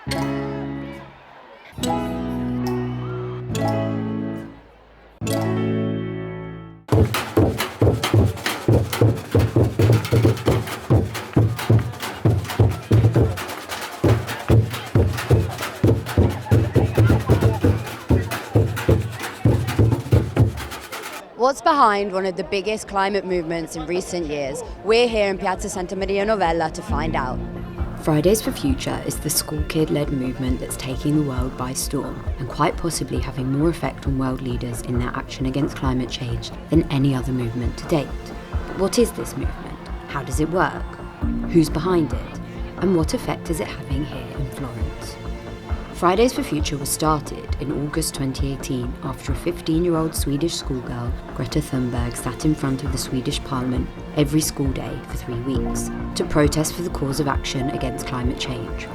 What's behind one of the biggest climate movements in recent years? We're here in Piazza Santa Maria Novella to find out. Fridays for Future is the school kid-led movement that's taking the world by storm and quite possibly having more effect on world leaders in their action against climate change than any other movement to date. But what is this movement? How does it work? Who's behind it? And what effect is it having here in Florence? Fridays for Future was started in August 2018 after a 15-year-old Swedish schoolgirl, Greta Thunberg, sat in front of the Swedish parliament every school day for 3 weeks to protest for the cause of action against climate change.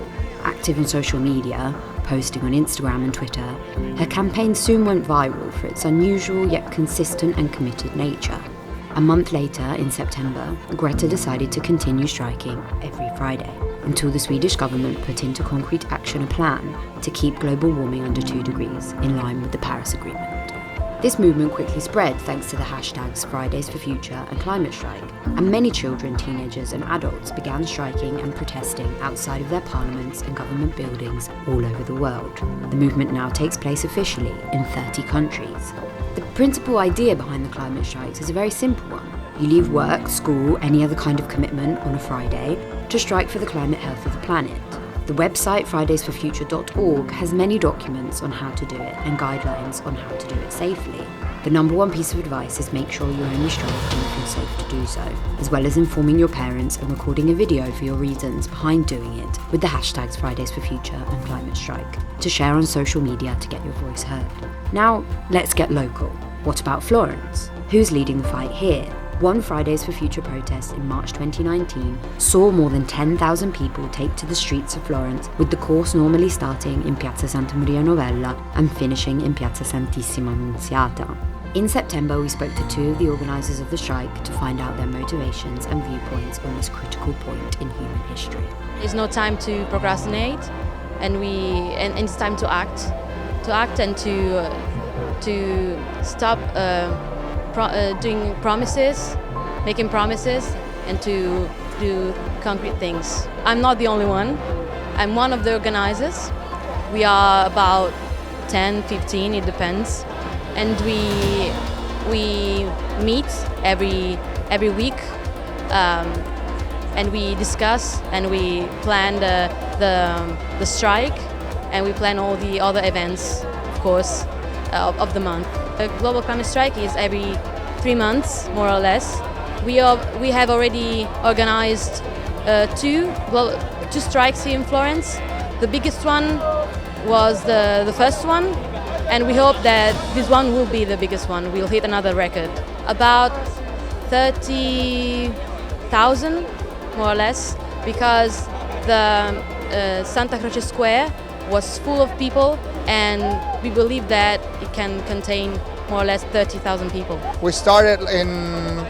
Active on social media, posting on Instagram and Twitter, her campaign soon went viral for its unusual yet consistent and committed nature. A month later, in September, Greta decided to continue striking every Friday, until the Swedish government put into concrete action a plan to keep global warming under 2 degrees, in line with the Paris Agreement. This movement quickly spread thanks to the hashtags Fridays for Future and Climate Strike, and many children, teenagers and adults began striking and protesting outside of their parliaments and government buildings all over the world. The movement now takes place officially in 30 countries. The principal idea behind the climate strikes is a very simple one. You leave work, school, any other kind of commitment on a Friday to strike for the climate health of the planet. The website fridaysforfuture.org has many documents on how to do it and guidelines on how to do it safely. The number one piece of advice is make sure you only strike when you feel safe to do so, as well as informing your parents and recording a video for your reasons behind doing it with the hashtags Fridays for Future and Climate Strike to share on social media to get your voice heard. Now, let's get local. What about Florence? Who's leading the fight here? One Fridays for Future protest in March 2019 saw more than 10,000 people take to the streets of Florence, with the course normally starting in Piazza Santa Maria Novella and finishing in Piazza Santissima Annunziata. In September, we spoke to 2 of the organisers of the strike to find out their motivations and viewpoints on this critical point in human history. There's no time to procrastinate, and it's time to act and to stop doing promises, making promises, and to do concrete things. I'm not the only one. I'm one of the organizers. We are about 10, 15, it depends, and we meet every week, and we discuss and we plan the strike, and we plan all the other events, of course, of the month. The global climate strike is every 3 months, more or less. We have already organized 2 strikes here in Florence. The biggest one was the first one, and we hope that this one will be the biggest one. We'll hit another record. About 30,000, more or less, because the Santa Croce Square was full of people, and we believe that it can contain more or less 30,000 people. We started in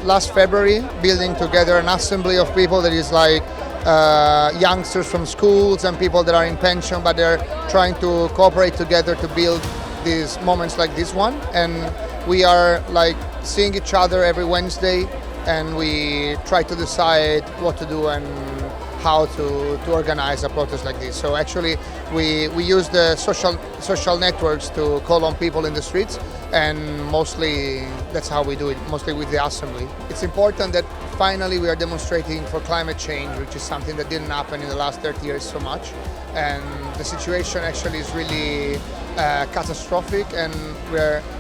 last February, building together an assembly of people that is like youngsters from schools and people that are in pension, but they're trying to cooperate together to build these moments like this one. And we are like seeing each other every Wednesday, and we try to decide what to do and how to organize a protest like this. So actually we use the social networks to call on people in the streets, and mostly that's how we do it, mostly with the assembly. It's important that finally we are demonstrating for climate change, which is something that didn't happen in the last 30 years so much, and the situation actually is really catastrophic, and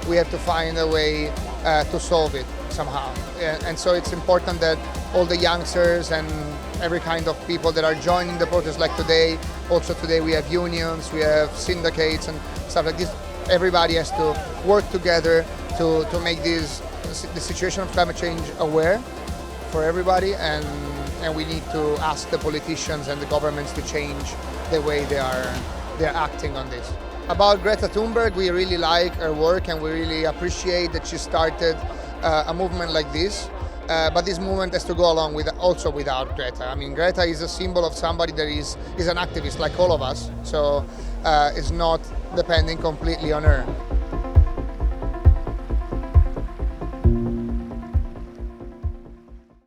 we have to find a way to solve it somehow. And so it's important that all the youngsters and every kind of people that are joining the protest, like today. Also today we have unions, we have syndicates and stuff like this. Everybody has to work together to make the situation of climate change aware for everybody, and we need to ask the politicians and the governments to change the way they're acting on this. About Greta Thunberg, we really like her work, and we really appreciate that she started a movement like this. but this movement has to go along with also without Greta. I mean, Greta is a symbol of somebody that is an activist like all of us, so it's not depending completely on her.